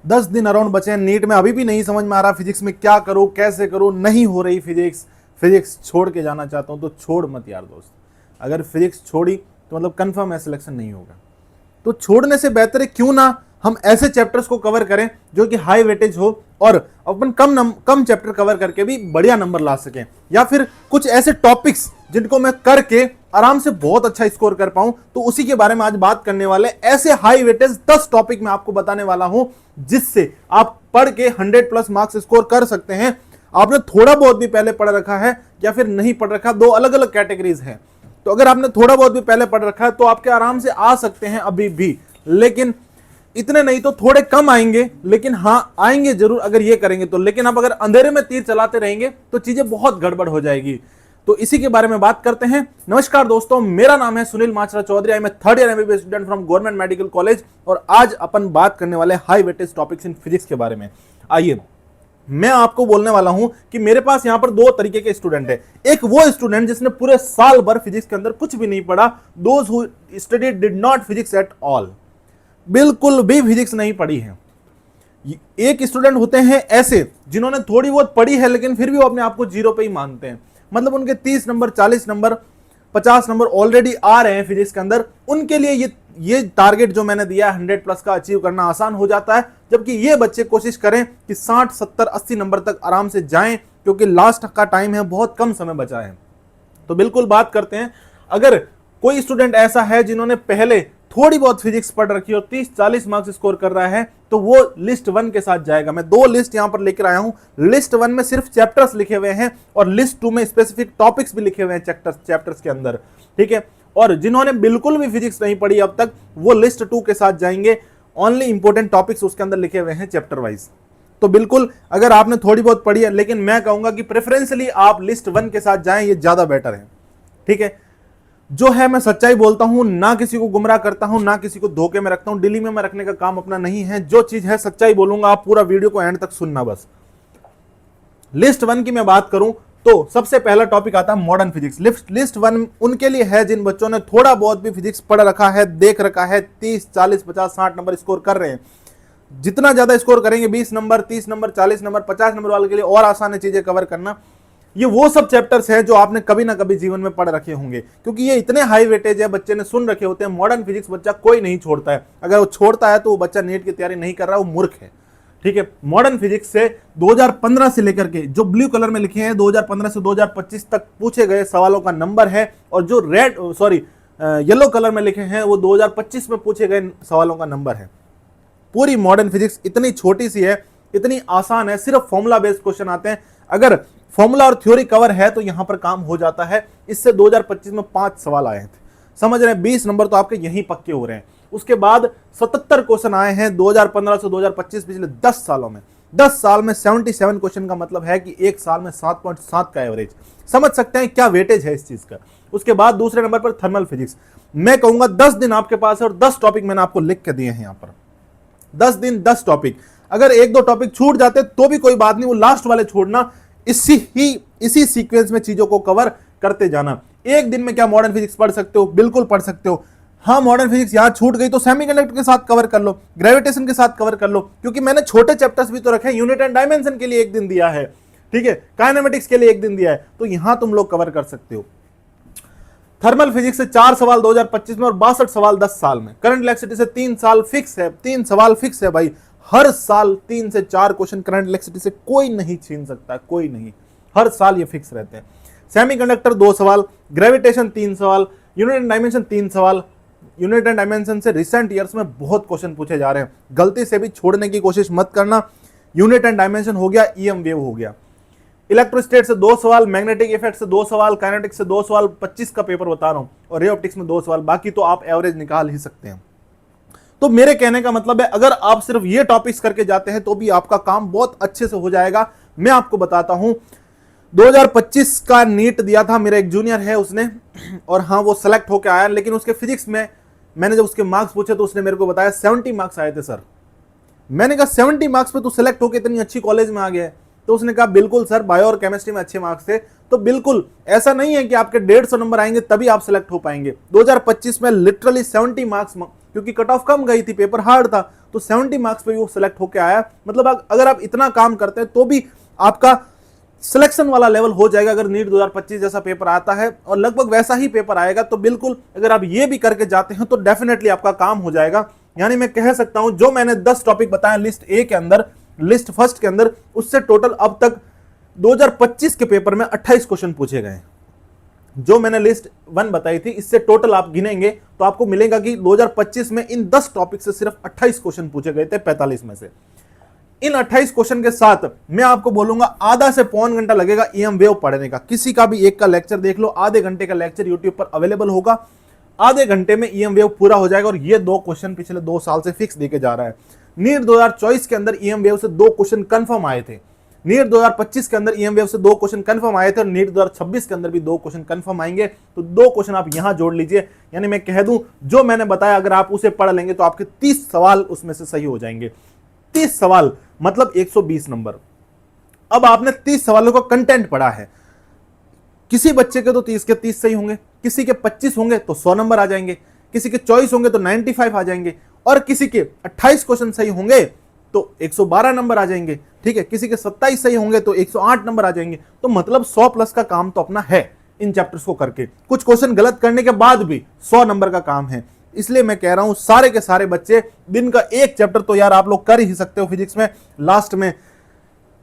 10 दिन अराउंड बचे हैं नीट में, अभी भी नहीं समझ में आ रहा फिजिक्स में क्या करूं कैसे करूं, नहीं हो रही फिजिक्स छोड़ के जाना चाहता हूं तो छोड़ मत यार दोस्त। अगर फिजिक्स छोड़ी तो मतलब कंफर्म है सिलेक्शन नहीं होगा, तो छोड़ने से बेहतर है क्यों ना हम ऐसे चैप्टर्स को कवर करें जो कि हाई वेटेज हो और अपन कम चैप्टर कवर करके भी बढ़िया नंबर ला सकें, या फिर कुछ ऐसे टॉपिक्स जिनको मैं करके आराम से बहुत अच्छा स्कोर कर पाऊं। तो उसी के बारे में आज बात करने वाले, ऐसे हाई वेटेज 10 टॉपिक मैं आपको बताने वाला हूं जिससे आप पढ़ के 100+ मार्क्स स्कोर कर सकते हैं। आपने थोड़ा बहुत भी पहले पढ़ रखा है या फिर नहीं पढ़ रखा, दो अलग अलग कैटेगरीज हैं। तो अगर आपने थोड़ा बहुत भी पहले पढ़ रखा है तो आपके आराम से आ सकते हैं अभी भी, लेकिन इतने नहीं तो थोड़े कम आएंगे, लेकिन हाँ आएंगे जरूर अगर ये करेंगे तो। लेकिन आप अगर अंधेरे में तीर चलाते रहेंगे तो चीजें बहुत गड़बड़ हो जाएगी। तो इसी के बारे में बात करते हैं। नमस्कार दोस्तों, मेरा नाम है Sunil Machra Chaudhary, I am 3rd year MBBS student from government medical college, और आज अपन बात करने वाले high weightage topics in physics के बारे में। आइए, मैं आपको बोलने वाला हूं कि मेरे पास यहां पर दो तरीके के स्टूडेंट है। एक वो स्टूडेंट जिसने पूरे साल भर फिजिक्स के अंदर कुछ भी नहीं पढ़ा, those who studied did not physics at all, बिल्कुल भी फिजिक्स नहीं पढ़ी है। एक स्टूडेंट होते हैं ऐसे जिन्होंने थोड़ी बहुत पढ़ी है लेकिन फिर भी वो अपने आप को जीरो पे ही मानते हैं, मतलब उनके 30 नंबर 40 नंबर 50 नंबर ऑलरेडी आ रहे हैं फिजिक्स के अंदर। उनके लिए ये टारगेट जो मैंने दिया है 100+ का अचीव करना आसान हो जाता है, जबकि ये बच्चे कोशिश करें कि 60 70 80 नंबर तक आराम से जाएं, क्योंकि लास्ट का टाइम है, बहुत कम समय बचा है। तो बिल्कुल बात करते हैं, अगर कोई स्टूडेंट ऐसा है जिन्होंने पहले थोड़ी बहुत फिजिक्स पढ़ रखी और 30-40 मार्क्स स्कोर कर रहा है, तो वो लिस्ट 1 के साथ जाएगा। मैं दो लिस्ट यहां पर लेकर आया हूं। लिस्ट 1 में सिर्फ चैप्टर्स लिखे हुए हैं और लिस्ट 2 में स्पेसिफिक टॉपिक्स भी लिखे हुए हैं चैप्टर्स के अंदर, ठीक है। और जिन्होंने बिल्कुल भी फिजिक्स नहीं पढ़ी अब तक, वो लिस्ट 2 के साथ जाएंगे। ओनली इंपॉर्टेंट टॉपिक्स उसके अंदर लिखे हुए हैं चैप्टर वाइज। तो बिल्कुल अगर आपने थोड़ी बहुत पढ़ी है, लेकिन मैं कहूंगा कि प्रेफरेंसली आप लिस्ट 1 के साथ जाएं, ये ज्यादा बेटर है, ठीक है। जो है मैं सच्चाई बोलता हूं, ना किसी को गुमराह करता हूं, ना किसी को धोखे में रखता हूं, दिल्ली में मैं रखने का काम अपना नहीं है। जो चीज है सच्चाई बोलूंगा, आप पूरा वीडियो को एंड तक सुनना बस। लिस्ट 1 की मैं बात करूं तो सबसे पहला टॉपिक आता है मॉडर्न फिजिक्स। लिस्ट 1 उनके लिए है जिन बच्चों ने थोड़ा बहुत भी फिजिक्स पढ़ रखा है, देख रखा है, 30 40 50 60 नंबर स्कोर कर रहे हैं। जितना ज्यादा स्कोर करेंगे, 20 नंबर 30 नंबर 40 नंबर 50 नंबर वाले के लिए और आसान है चीजें कवर करना। ये वो सब चैप्टर्स हैं जो आपने कभी ना कभी जीवन में पढ़ रखे होंगे, क्योंकि ये इतने हाई वेटेज है, बच्चे ने सुन रखे होते हैं। मॉडर्न फिजिक्स बच्चा कोई नहीं छोड़ता है, अगर वो छोड़ता है तो वो बच्चा नीट की तैयारी नहीं कर रहा, वो मूर्ख है, ठीक है। मॉडर्न फिजिक्स से 2015 से लेकर के, जो ब्लू कलर में लिखे हैं 2015 से 2025 तक पूछे गए सवालों का नंबर है, और जो येलो कलर में लिखे हैं वो 2025 में पूछे गए सवालों का नंबर है। पूरी मॉडर्न फिजिक्स इतनी छोटी सी है, इतनी आसान है, सिर्फ फॉर्मूला बेस्ड क्वेश्चन आते हैं। अगर फॉर्मूला और थ्योरी कवर है तो यहां पर काम हो जाता है। इससे 2025 में 5 सवाल आए थे, समझ रहे हैं, 20 नंबर तो आपके यहीं पक्के हो रहे हैं। उसके बाद 77 क्वेश्चन आए हैं 2015 से 2025, पिछले 10 सालों में। 10 साल में 77 क्वेश्चन का मतलब है कि एक साल में 7.7 का एवरेज। समझ सकते हैं क्या वेटेज है इस चीज का। उसके बाद दूसरे नंबर पर थर्मल फिजिक्स। मैं कहूंगा 10 दिन आपके पास है और 10 टॉपिक मैंने आपको लिख के दिए हैं यहां पर। 10 दिन 10 टॉपिक, अगर 1-2 टॉपिक छूट जाते तो भी कोई बात नहीं, वो लास्ट वाले छोड़ना, इसी सीक्वेंस में चीजों को कवर करते जाना। एक दिन में क्या मॉडर्न फिजिक्स पढ़ सकते हो? बिल्कुल पढ़ सकते हो। हाँ, मॉडर्न फिजिक्स यहां छूट गई तो सेमीकंडक्टर के साथ कवर कर लो, ग्रेविटेशन के साथ कवर कर लो, क्योंकि मैंने छोटे चैप्टर्स भी तो रखे हैं। यूनिट एंड डायमेंशन के लिए 1 दिन दिया है, ठीक है, काइनेमेटिक्स के लिए 1 दिन दिया है, तो यहां तुम लोग कवर कर सकते हो। थर्मल फिजिक्स से 4 सवाल 2025 में और 62 सवाल 10 साल में। करंट इलेक्ट्रिसिटी से 3 साल फिक्स है, 3 सवाल फिक्स है भाई। हर साल 3 से 4 क्वेश्चन करंट इलेक्ट्रिसिटी से कोई नहीं छीन सकता, कोई नहीं, हर साल ये फिक्स रहते हैं। सेमीकंडक्टर 2 सवाल, ग्रेविटेशन 3 सवाल, यूनिट एंड डायमेंशन 3 सवाल। यूनिट एंड डायमेंशन से रिसेंट ईयर्स में बहुत क्वेश्चन पूछे जा रहे हैं, गलती से भी छोड़ने की कोशिश मत करना। यूनिट एंड डायमेंशन हो गया, ईएम वेव हो गया। इलेक्ट्रोस्टैट से 2 सवाल, मैग्नेटिक इफेक्ट से 2 सवाल, काइनेटिक्स से 2 सवाल, 25 का पेपर बता रहा हूं, और रे ऑप्टिक्स में 2 सवाल। बाकी तो आप एवरेज निकाल ही सकते हैं। तो मेरे कहने का मतलब है, अगर आप सिर्फ ये टॉपिक्स करके जाते हैं तो भी आपका काम बहुत अच्छे से हो जाएगा। मैं आपको बताता हूं, 2025 का नीट दिया था, मेरा एक जूनियर है उसने, और हाँ वो सेलेक्ट होकर आया, लेकिन उसके फिजिक्स में मैंने जब उसके मार्क्स पूछे तो उसने मेरे को बताया 70 मार्क्स आए थे सर। मैंने कहा 70 मार्क्स पे तू सेलेक्ट होकर इतनी अच्छी कॉलेज में आ गया है? तो उसने कहा बिल्कुल सर, बायो और केमिस्ट्री में अच्छे मार्क्स थे। तो बिल्कुल ऐसा नहीं है कि आपके 150 नंबर आएंगे तभी आप सेलेक्ट हो पाएंगे। 2025 में लिटरली 70 मार्क्स, क्योंकि कट ऑफ कम गई थी, पेपर हार्ड था, तो 70 मार्क्स पे वो सिलेक्ट होके आया। मतलब अगर आप इतना काम करते हैं तो भी आपका सिलेक्शन वाला लेवल हो जाएगा। अगर नीट 2025 जैसा पेपर आता है और लगभग वैसा ही पेपर आएगा तो बिल्कुल अगर आप ये भी करके जाते हैं तो डेफिनेटली आपका काम हो जाएगा। यानी मैं कह सकता हूं जो मैंने 10 टॉपिक बताया लिस्ट ए के अंदर, लिस्ट फर्स्ट के अंदर, उससे टोटल अब तक 2025 के पेपर में 28 क्वेश्चन पूछे गए। जो मैंने लिस्ट 1 बताई थी इससे टोटल आप गिनेंगे तो आपको मिलेगा कि 2025 में इन 10 टॉपिक से सिर्फ 28 क्वेश्चन पूछे गए थे 45 में से। इन 28 क्वेश्चन के साथ मैं आपको बोलूंगा आधा से पौन घंटा लगेगा ईएम वेव पढ़ने का। किसी का भी एक का लेक्चर देख लो, आधे घंटे का लेक्चर यूट्यूब पर अवेलेबल होगा, आधे घंटे में ईएम वेव पूरा हो जाएगा। और ये 2 क्वेश्चन पिछले 2 साल से फिक्स देके जा रहा है। नीट 2024 के अंदर ईएम वेव से 2 क्वेश्चन कंफर्म आए थे, नीट 2025 के अंदर ईएम वेव से 2 क्वेश्चन कंफर्म आए थे और नीट 2026 के अंदर भी 2 क्वेश्चन कंफर्म आएंगे। तो 2 क्वेश्चन आप यहां जोड़ लीजिए। यानी मैं कह दूं जो मैंने बताया अगर आप उसे पढ़ लेंगे तो आपके 30 सवाल उसमें से सही हो जाएंगे। 30 सवाल मतलब 120 नंबर। अब आपने 30 सवालों का कंटेंट पढ़ा है। किसी बच्चे के तो 30 के 30 सही होंगे, किसी के 25 होंगे तो 100 नंबर आ जाएंगे, किसी के 24 होंगे तो 95 आ जाएंगे और किसी के 28 क्वेश्चन सही होंगे तो 112 नंबर आ जाएंगे। ठीक है, किसी के 27 सही होंगे तो 108 नंबर आ जाएंगे। तो मतलब 100 प्लस का काम तो अपना है इन चैप्टर्स को करके। कुछ क्वेश्चन गलत करने के बाद भी 100 नंबर का काम है। इसलिए मैं कह रहा हूं सारे के सारे बच्चे दिन का एक चैप्टर तो यार आप लोग कर ही सकते हो। फिजिक्स में लास्ट में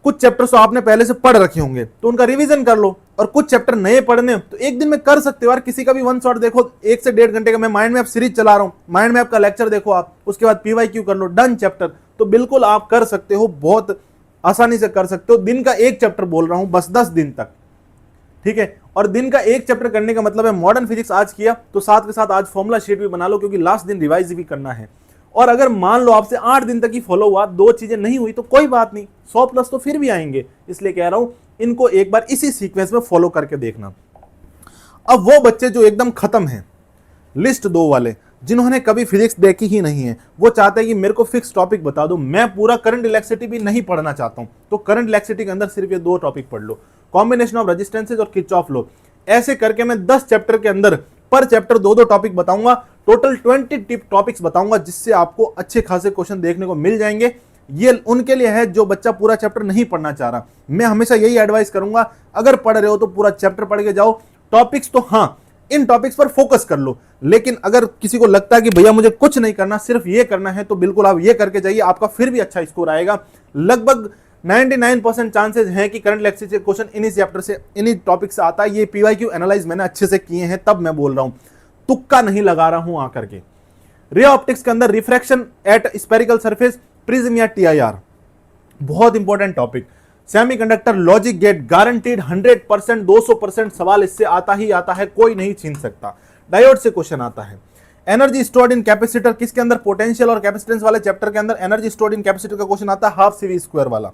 कुछ चैप्टर्स तो आपने पहले से पढ़ रखे होंगे तो उनका रिवीजन कर लो, और कुछ चैप्टर नए पढ़ने तो एक दिन में कर सकते हो यार। किसी का भी वन शॉट देखो, 1 से 1.5 घंटे का मैं माइंड मैप सीरीज चला रहा हूं, माइंड मैप का लेक्चर देखो आप, उसके बाद पीवाईक्यू कर लो, डन चैप्टर। तो बिल्कुल आप कर सकते हो, बहुत आसानी से कर सकते हो। दिन का एक चैप्टर बोल रहा हूं बस 10 दिन तक, ठीक है। और दिन का एक चैप्टर करने का मतलब है मॉडर्न फिजिक्स आज किया तो साथ के साथ आज फॉर्मूला शीट भी बना लो, क्योंकि लास्ट दिन रिवाइज भी करना है। और अगर मान लो आपसे 8 दिन तक ही फॉलो हुआ, 2 चीजें नहीं हुई तो कोई बात नहीं, 100 प्लस तो फिर भी आएंगे। इसलिए कह रहा हूं इनको एक बार इसी सीक्वेंस में फॉलो करके देखना। अब वो बच्चे जो एकदम खत्म हैं, लिस्ट 2 वाले, जिन्होंने कभी फिजिक्स देखी ही नहीं है, वो चाहते हैं कि मेरे को फिक्स टॉपिक बता दो, मैं पूरा करंट इलेक्ट्रिसिटी भी नहीं पढ़ना चाहता हूं, तो करंट इलेक्ट्रिसिटी के अंदर सिर्फ ये 2 टॉपिक पढ़ लो, कॉम्बिनेशन ऑफ रेजिस्टेंसेज और किरचॉफ लॉ। ऐसे करके मैं 10 चैप्टर के अंदर पर चैप्टर 2-2 टॉपिक बताऊंगा, टोटल 20 टॉपिक्स बताऊंगा, जिससे आपको अच्छे खासे क्वेश्चन देखने को मिल जाएंगे। ये उनके लिए है जो बच्चा पूरा चैप्टर नहीं पढ़ना चाह रहा। मैं हमेशा यही एडवाइस करूंगा, अगर पढ़ रहे हो तो पूरा चैप्टर पढ़ के जाओ। टॉपिक्स तो हाँ, इन टॉपिक्स पर फोकस कर लो, लेकिन अगर किसी को लगता है कि भैया मुझे कुछ नहीं करना, सिर्फ ये करना है, तो बिल्कुल आप ये करके जाइए, आपका फिर भी अच्छा स्कोर आएगा। लगभग 99% चांसेस हैं कि करंट इलेक्ट्रिसिटी क्वेश्चन इन्हीं चैप्टर से, इन्हीं टॉपिक से आता है। ये पीवाईक्यू एनालाइज मैंने अच्छे से किए हैं, तब मैं बोल रहा हूं, तुक्का नहीं लगा रहा हूं आकर के। रे ऑप्टिक्स के अंदर refraction at spherical surface, prism या टीआईआर, बहुत important topic. Semiconductor logic gate, guaranteed 100%, 200% सवाल इससे आता ही आता है, कोई नहीं छीन सकता। डायोड से क्वेश्चन आता है। एनर्जी स्टोर्ड इन कैपेसिटर, किसके अंदर, पोटेंशियल और कैपेसिटेंस वाले चैप्टर के अंदर एनर्जी स्टोर्ड इन कैपेसिटर का क्वेश्चन आता है, हाफ सीवी स्क्वायर वाला।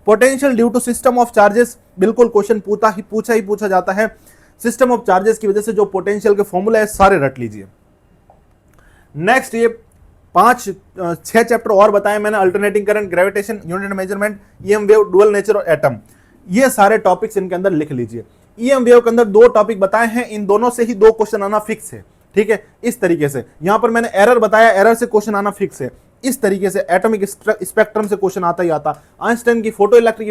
Potential due to system of charges, बिल्कुल क्वेश्चन पूछा जाता है। सिस्टम ऑफ चार्जेस की वजह से जो पोटेंशियल के फॉर्मूला है सारे रट लीजिए। नेक्स्ट ये 6 चैप्टर और बताए मैंने, alternating current, gravitation, unit measurement, EM wave, dual nature और एटम, ये सारे टॉपिक्स इनके अंदर लिख लीजिए। ईएम वेव के अंदर 2 टॉपिक बताए हैं, इन दोनों से ही 2 क्वेश्चन आना फिक्स है, ठीक है। इस तरीके से यहां पर मैंने एरर बताया, एरर से क्वेश्चन आना फिक्स है। इस तरीके से एटॉमिक स्पेक्ट्रम से क्वेश्चन आता ही आता, आइंस्टाइन की फोटो इलेक्ट्रिक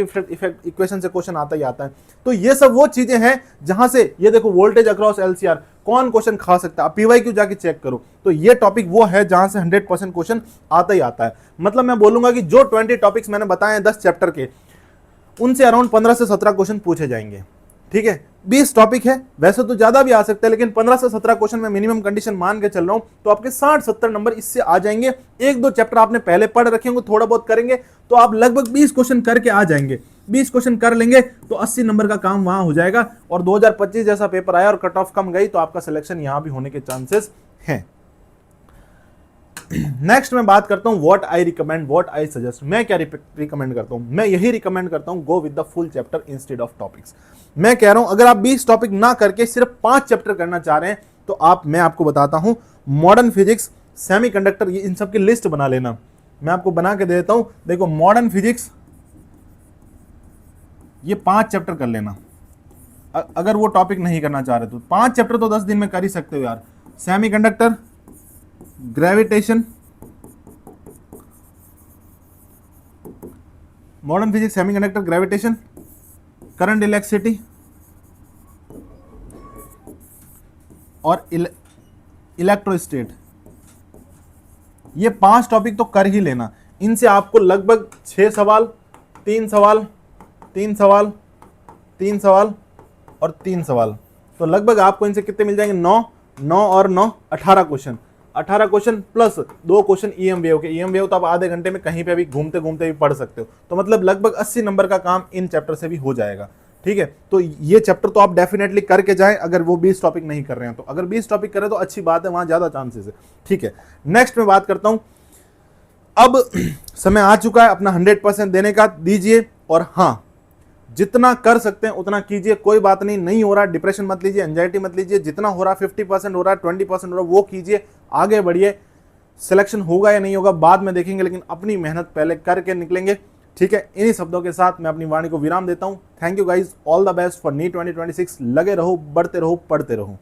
इक्वेशन से क्वेश्चन आता ही आता है। तो ये सब वो चीजें हैं जहां से, ये देखो वोल्टेज अक्रॉस एलसीआर, कौन क्वेश्चन खा सकता है, पीवाईक्यू जाके चेक करो। तो ये टॉपिक वो है जहां से 100% क्वेश्चन आता ही आता है। मतलब मैं बोलूंगा कि जो 20 टॉपिक्स मैंने बताए हैं 10 चैप्टर के, उनसे अराउंड 15 से 17 क्वेश्चन पूछे जाएंगे, ठीक है। 20 टॉपिक है, वैसे तो ज्यादा भी आ सकते हैं, लेकिन 15 से 17 क्वेश्चन में मिनिमम कंडीशन मान के चल रहा हूं, तो आपके 60-70 नंबर इससे आ जाएंगे। 1-2 चैप्टर आपने पहले पढ़ रखे होंगे, थोड़ा बहुत करेंगे तो आप लगभग 20 क्वेश्चन करके आ जाएंगे। 20 क्वेश्चन कर लेंगे तो 80 नंबर का काम वहां हो जाएगा। और 2025 जैसा पेपर आया और कट ऑफ कम गई तो आपका सिलेक्शन यहां भी होने के चांसेस हैं। नेक्स्ट मैं बात करता हूं what I recommend, what I suggest. मैं क्या रिकमेंड करता हूं, मैं यही रिकमेंड करता हूं, go with the full chapter instead of topics. मैं कह रहा हूं अगर आप 20 टॉपिक ना करके सिर्फ 5 चैप्टर करना चाह रहे हैं तो मैं आपको बताता हूं, मॉडर्न फिजिक्स, सेमीकंडक्टर, इन सब की लिस्ट बना लेना। मैं आपको बना के दे देता हूं, देखो मॉडर्न फिजिक्स, ये 5 चैप्टर कर लेना। अगर वो टॉपिक नहीं करना चाह रहे तो 5 चैप्टर तो 10 दिन में कर ही सकते हो यार। Semiconductor, gravitation, modern physics, semiconductor, gravitation, current, electricity और इलेक्ट्रोस्टेट, ये 5 टॉपिक तो कर ही लेना। इनसे आपको लगभग 6 सवाल, 3 सवाल, 3 सवाल, 3 सवाल और 3 सवाल, तो लगभग आपको इनसे कितने मिल जाएंगे, 9, 9 और 9 18 question, 18 question plus 2 question EM wave के। ईएम वेव तो आप आधे घंटे में कहीं पे भी घूमते घूमते भी पढ़ सकते हो, तो मतलब लगभग 80 नंबर का काम इन चैप्टर से भी हो जाएगा। ठीक है, तो ये चैप्टर तो आप डेफिनेटली करके जाएं अगर वो 20 टॉपिक नहीं कर रहे हैं तो। अगर 20 टॉपिक कर रहे हैं तो अच्छी बात है, वहां ज्यादा चांसेस है। ठीक है, नेक्स्ट में बात करता हूं। अब समय आ चुका है अपना 100% देने का, दीजिए। और हाँ, जितना कर सकते हैं उतना कीजिए, कोई बात नहीं, नहीं हो रहा डिप्रेशन मत लीजिए, एंजाइटी मत लीजिए, जितना हो रहा 50% हो रहा है, 20% हो रहा है, वो कीजिए, आगे बढ़िए। सिलेक्शन होगा या नहीं होगा बाद में देखेंगे, लेकिन अपनी मेहनत पहले करके निकलेंगे। ठीक है, इन्हीं शब्दों के साथ मैं अपनी वाणी को विराम देता हूं। Thank you guys, all the best for NEET 2026। लगे रहो, बढ़ते रहो, पढ़ते रहो।